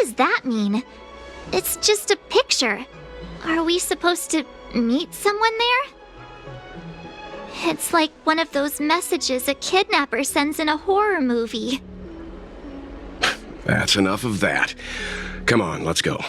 does that mean? It's just a picture. Are we supposed to meet someone there? It's like one of those messages a kidnapper sends in a horror movie. That's enough of that. Come on, let's go.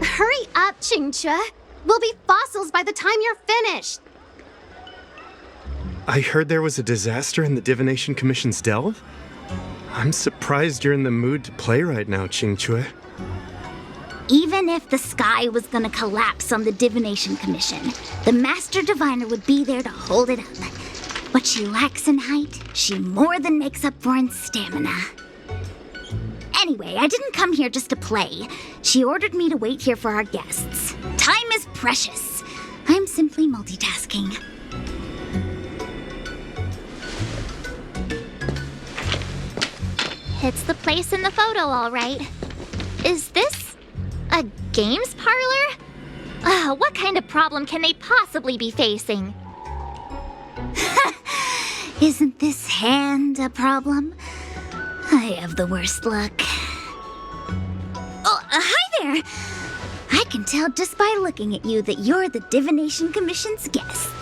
Hurry up, Qingque. We'll be fossils by the time you're finished. I heard there was a disaster in the Divination Commission's delve? I'm surprised you're in the mood to play right now, Qingque. Even if the sky was gonna collapse on the Divination Commission, the Master Diviner would be there to hold it up. What she lacks in height, she more than makes up for in stamina. Anyway, I didn't come here just to play. She ordered me to wait here for our guests. Time is precious. I'm simply multitasking. It's the place in the photo, all right. Is this a games parlor? What kind of problem can they possibly be facing? Isn't this hand a problem? I have the worst luck. Oh, hi there! I can tell just by looking at you that you're the Divination Commission's guests.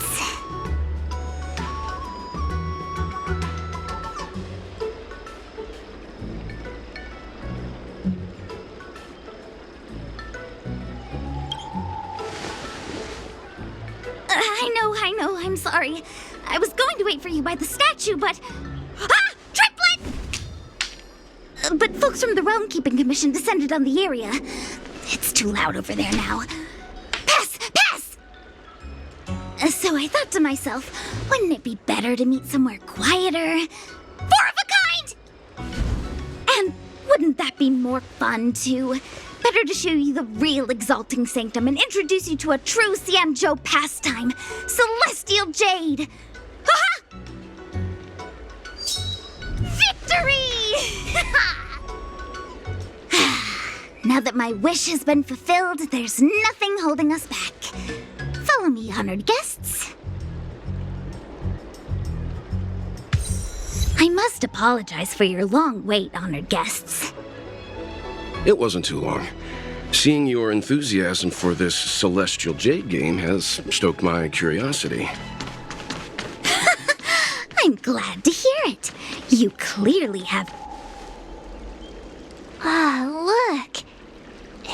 I know, I'm sorry. I was going to wait for you by the statue, but... Ah! Triplet! But folks from the Realm Keeping Commission descended on the area. It's too loud over there now. Pass! Pass! So I thought to myself, wouldn't it be better to meet somewhere quieter? Four of a kind! And wouldn't that be more fun, too? Better to show you the real Exalting Sanctum and introduce you to a true Xianzhou pastime, Celestial Jade! Ha-ha! Victory! Now that my wish has been fulfilled, there's nothing holding us back. Follow me, honored guests. I must apologize for your long wait, honored guests. It wasn't too long. Seeing your enthusiasm for this Celestial Jade game has stoked my curiosity. I'm glad to hear it. You clearly have... Look.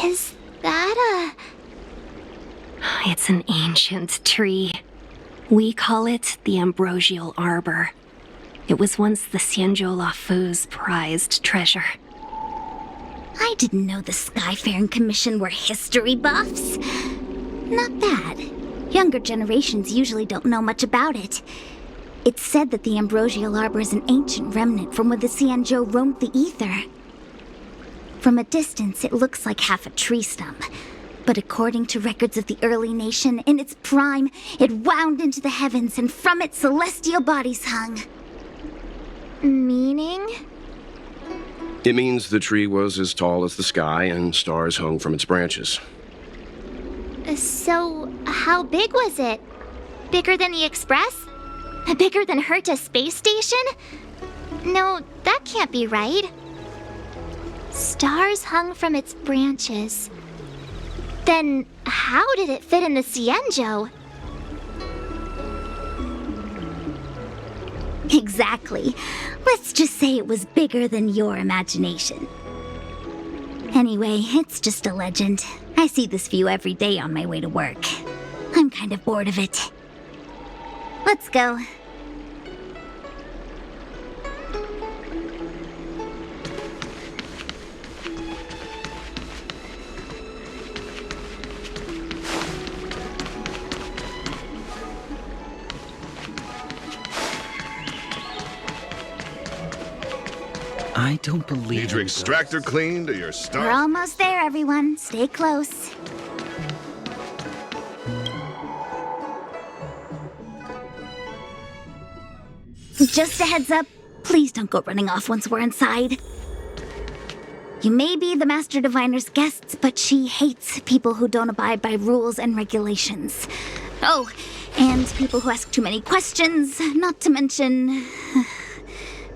Is that It's an ancient tree. We call it the Ambrosial Arbor. It was once the Xianzhou Lafu's prized treasure. I didn't know the Skyfaring Commission were history buffs. Not bad. Younger generations usually don't know much about it. It's said that the Ambrosial Arbor is an ancient remnant from when the Xianzhou roamed the ether. From a distance, it looks like half a tree stump. But according to records of the early nation, in its prime, it wound into the heavens and from it celestial bodies hung. meaning? It means the tree was as tall as the sky and stars hung from its branches. So, how big was it? Bigger than the Express? Bigger than Herta Space Station? No, that can't be right. Stars hung from its branches. Then, how did it fit in the Xianzhou? Exactly. Let's just say it was bigger than your imagination. Anyway, it's just a legend. I see this view every day on my way to work. I'm kind of bored of it. Let's go. I don't believe Need your extractor cleaned or your We're start? almost there, everyone. Stay close. Just a heads up, please don't go running off once we're inside. You may be the Master Diviner's guests, but she hates people who don't abide by rules and regulations. Oh, and people who ask too many questions, not to mention...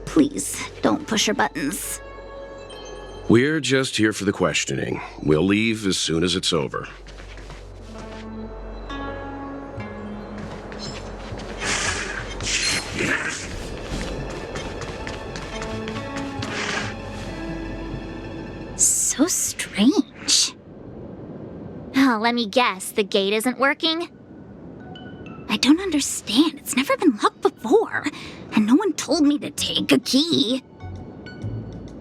Please, don't push her buttons. We're just here for the questioning. We'll leave as soon as it's over. So strange. Oh, let me guess, the gate isn't working? I don't understand. It's never been locked before, and no one told me to take a key.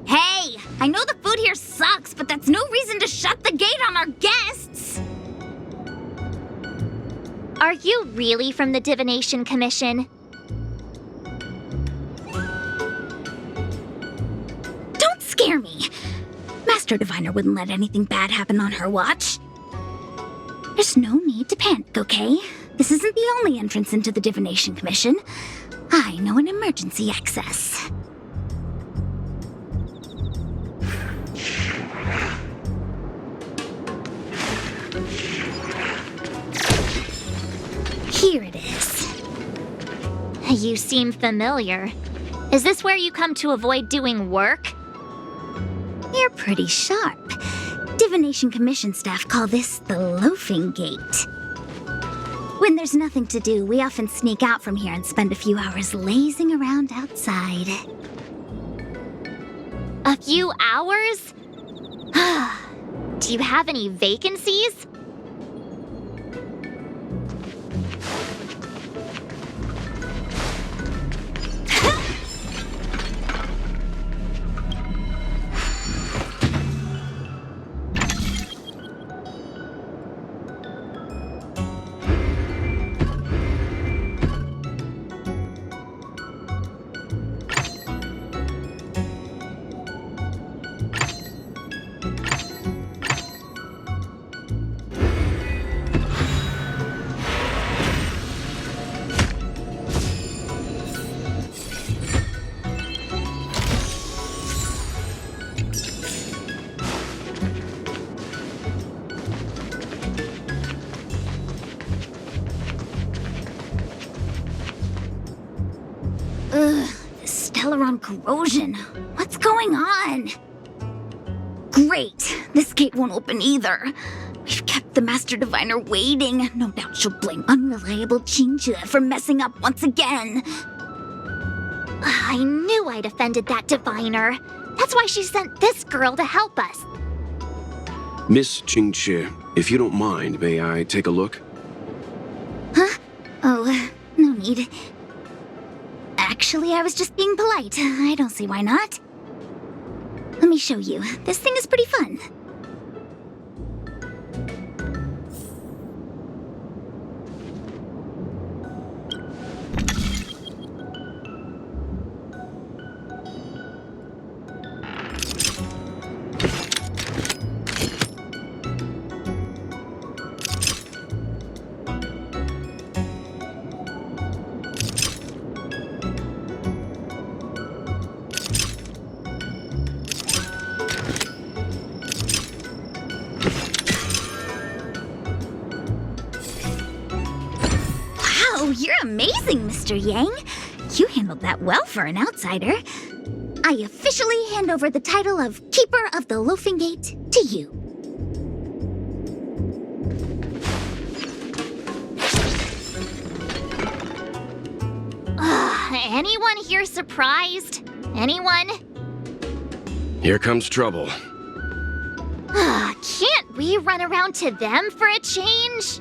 Hey, I know the food here sucks, but that's no reason to shut the gate on our guests. Are you really from the Divination Commission? Don't scare me. Master Diviner wouldn't let anything bad happen on her watch. There's no need to panic, okay? This isn't the only entrance into the Divination Commission. I know an emergency access. Here it is. You seem familiar. Is this where you come to avoid doing work? You're pretty sharp. Divination Commission staff call this the Loafing Gate. When there's nothing to do, we often sneak out from here and spend a few hours lazing around outside. A few hours? Do you have any vacancies? Stellaron corrosion. What's going on? Great. This gate won't open either. We've kept the Master Diviner waiting. No doubt she'll blame unreliable Jinja for messing up once again. I knew I'd offended that diviner. That's why she sent this girl to help us. Miss Qingqi, if you don't mind, may I take a look? Huh? Oh, no need. Actually, I was just being polite. I don't see why not. Let me show you. This thing is pretty fun. You're amazing, Mr. Yang. You handled that well for an outsider. I officially hand over the title of Keeper of the Loafing Gate to you. Anyone here surprised? Anyone? Here comes trouble. Can't we run around to them for a change?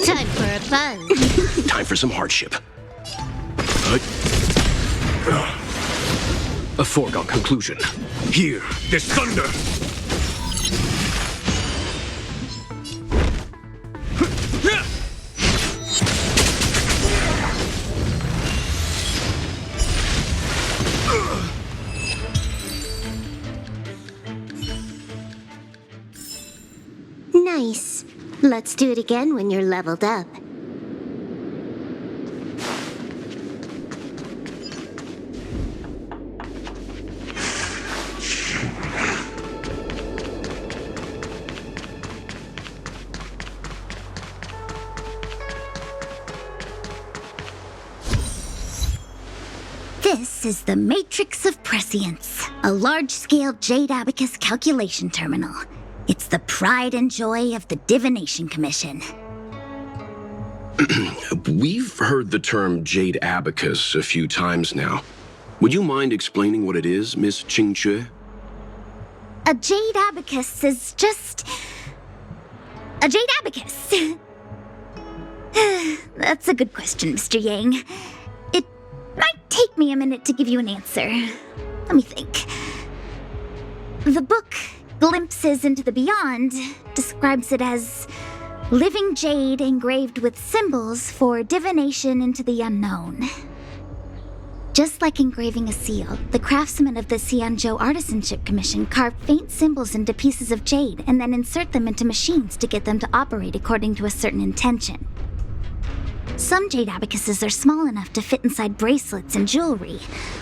Time for a buzz. Time for some hardship. A foregone conclusion. Hear this thunder! Nice. Let's do it again when you're leveled up. This is the Matrix of Prescience, a large-scale Jade Abacus calculation terminal. It's the pride and joy of the Divination Commission. We've heard the term Jade Abacus a few times now. Would you mind explaining what it is, Miss Qingque? A Jade Abacus is just... a Jade Abacus. That's a good question, Mr. Yang. It might take me a minute to give you an answer. Let me think. The book, Glimpses into the Beyond, describes it as living jade engraved with symbols for divination into the unknown. Just like engraving a seal, the craftsmen of the Xianzhou Artisanship Commission carve faint symbols into pieces of jade and then insert them into machines to get them to operate according to a certain intention. Some jade abacuses are small enough to fit inside bracelets and jewelry.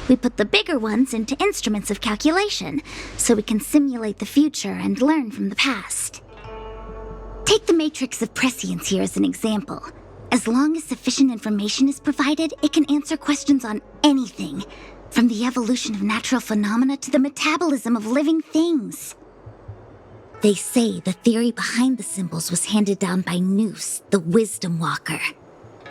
We put the bigger ones into instruments of calculation, so we can simulate the future and learn from the past. Take the Matrix of Prescience here as an example. As long as sufficient information is provided, it can answer questions on anything, from the evolution of natural phenomena to the metabolism of living things. They say the theory behind the symbols was handed down by Noose, the Wisdom Walker.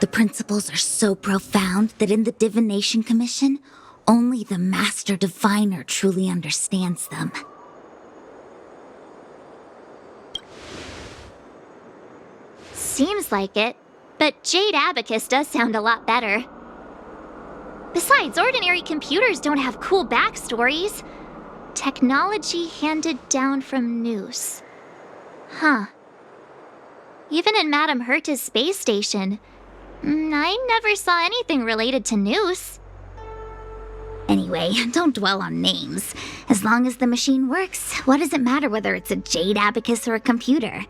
The principles are so profound that in the Divination Commission, only the Master Diviner truly understands them. Seems like it, but Jade Abacus does sound a lot better. Besides, ordinary computers don't have cool backstories. Technology handed down from Noose. Huh. Even in Madame Herta's space station, I never saw anything related to Noose. Anyway, don't dwell on names. As long as the machine works, what does it matter whether it's a Jade Abacus or a computer?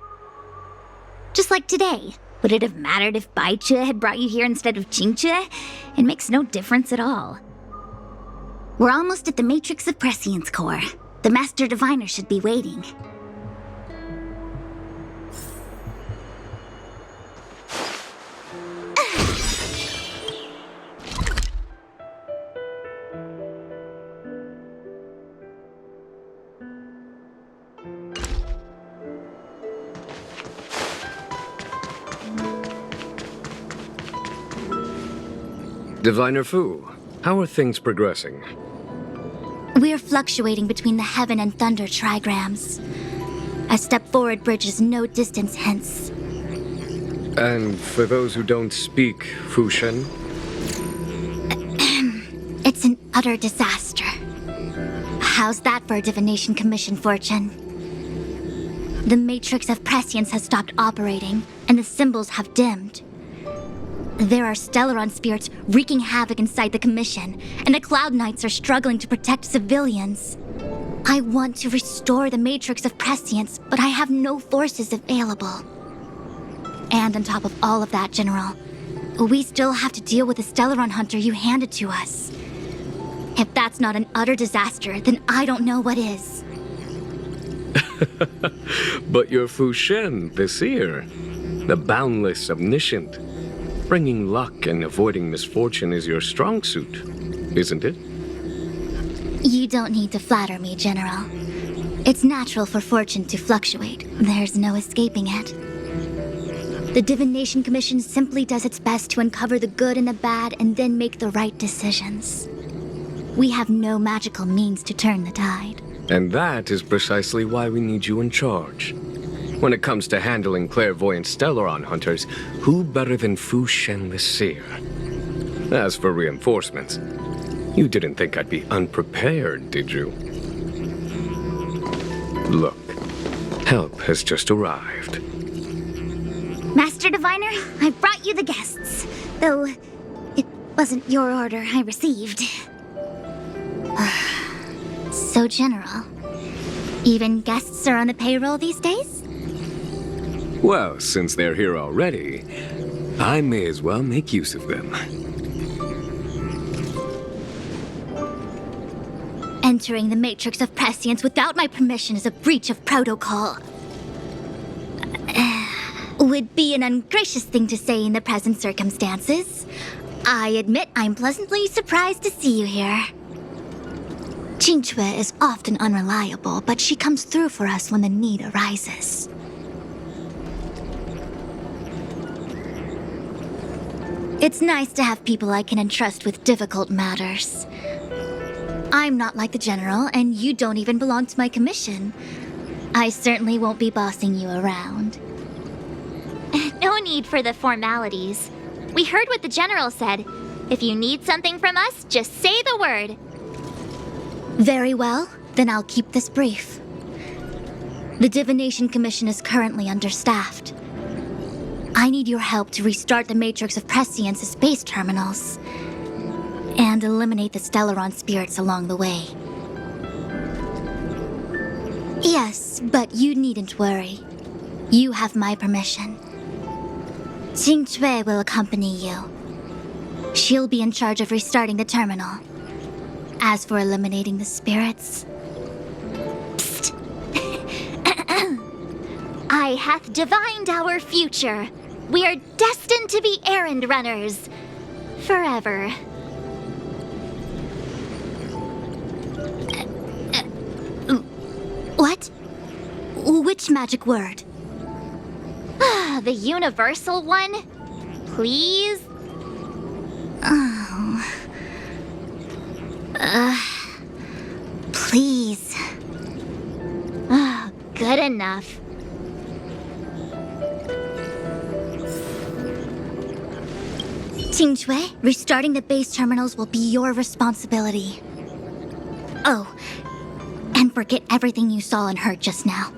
Just like today, would it have mattered if Baichue had brought you here instead of Qingque? It makes no difference at all. We're almost at the Matrix of Prescience core. The Master Diviner should be waiting. Diviner Fu, how are things progressing? We're fluctuating between the heaven and thunder trigrams. A step forward bridges no distance hence. And for those who don't speak Fushen? It's an utter disaster. How's that for a Divination Commission fortune? The Matrix of Prescience has stopped operating, and the symbols have dimmed. There are Stellaron spirits wreaking havoc inside the Commission, and the Cloud Knights are struggling to protect civilians. I want to restore the Matrix of Prescience, but I have no forces available. And on top of all of that, General, we still have to deal with the Stellaron hunter you handed to us. If that's not an utter disaster, then I don't know what is. But you're Fushen, the seer, the boundless omniscient. Bringing luck and avoiding misfortune is your strong suit, isn't it? You don't need to flatter me, General. It's natural for fortune to fluctuate. There's no escaping it. The Divination Commission simply does its best to uncover the good and the bad and then make the right decisions. We have no magical means to turn the tide. And that is precisely why we need you in charge. When it comes to handling clairvoyant Stellaron hunters, who better than Fushen the Seer? As for reinforcements, you didn't think I'd be unprepared, did you? Look, help has just arrived. Master Diviner, I brought you the guests, though it wasn't your order I received. So, General, even guests are on the payroll these days? Well, since they're here already, I may as well make use of them. Entering the Matrix of Prescience without my permission is a breach of protocol. Would be an ungracious thing to say in the present circumstances. I admit I'm pleasantly surprised to see you here. Qingque is often unreliable, but she comes through for us when the need arises. It's nice to have people I can entrust with difficult matters. I'm not like the General, and you don't even belong to my commission. I certainly won't be bossing you around. No need for the formalities. We heard what the General said. If you need something from us, just say the word. Very well, then I'll keep this brief. The Divination Commission is currently understaffed. I need your help to restart the Matrix of Prescience's base terminals and eliminate the Stellaron spirits along the way. Yes, but you needn't worry. You have my permission. Qingque will accompany you. She'll be in charge of restarting the terminal. As for eliminating the spirits... Psst. I hath divined our future. We are destined to be errand runners. Forever. What? Which magic word? The universal one? Please? Oh. Please. Oh, good enough. Qingque, restarting the base terminals will be your responsibility. Oh, and forget everything you saw and heard just now.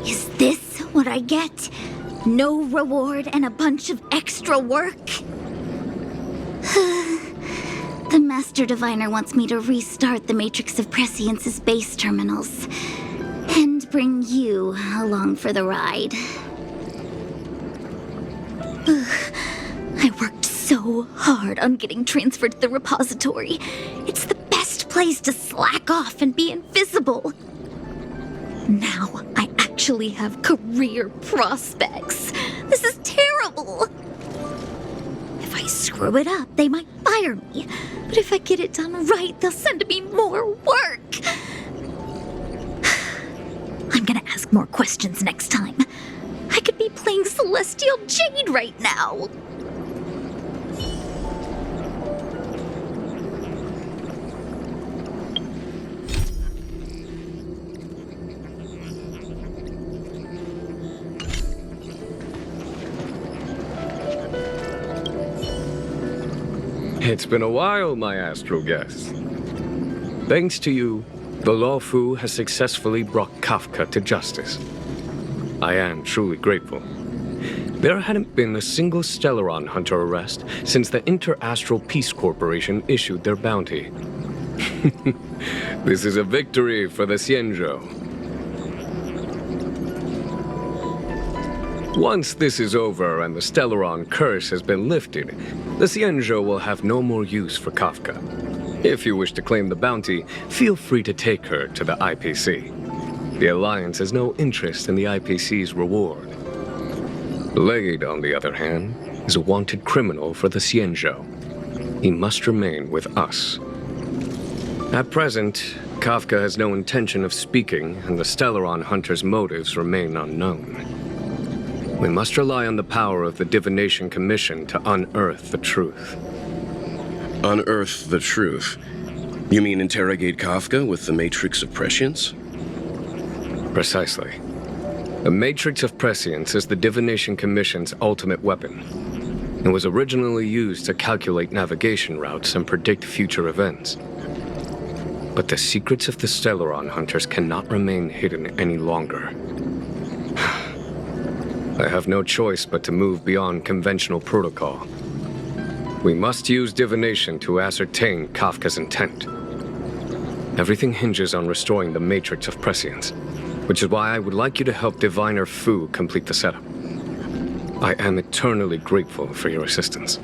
Is this what I get? No reward and a bunch of extra work? The Master Diviner wants me to restart the Matrix of Prescience's base terminals and bring you along for the ride. I worked so hard on getting transferred to the repository. It's the best place to slack off and be invisible. Now I actually have career prospects. This is terrible. If I screw it up, they might fire me. But if I get it done right, they'll send me more work. I'm gonna ask more questions next time. I could be playing Celestial Jade right now. It's been a while, my astral guest. Thanks to you, the Lawfu has successfully brought Kafka to justice. I am truly grateful. There hadn't been a single Stellaron hunter arrest since the Inter-Astral Peace Corporation issued their bounty. This is a victory for the Xianzhou. Once this is over and the Stellaron curse has been lifted, the Xianzhou will have no more use for Kafka. If you wish to claim the bounty, feel free to take her to the IPC. The Alliance has no interest in the IPC's reward. Blade, on the other hand, is a wanted criminal for the Xianzhou. He must remain with us. At present, Kafka has no intention of speaking, and the Stellaron hunter's motives remain unknown. We must rely on the power of the Divination Commission to unearth the truth. Unearth the truth? You mean interrogate Kafka with the Matrix of Prescience? Precisely. The Matrix of Prescience is the Divination Commission's ultimate weapon. It was originally used to calculate navigation routes and predict future events. But the secrets of the Stellaron hunters cannot remain hidden any longer. I have no choice but to move beyond conventional protocol. We must use divination to ascertain Kafka's intent. Everything hinges on restoring the matrix of prescience, which is why I would like you to help Diviner Fu complete the setup. I am eternally grateful for your assistance.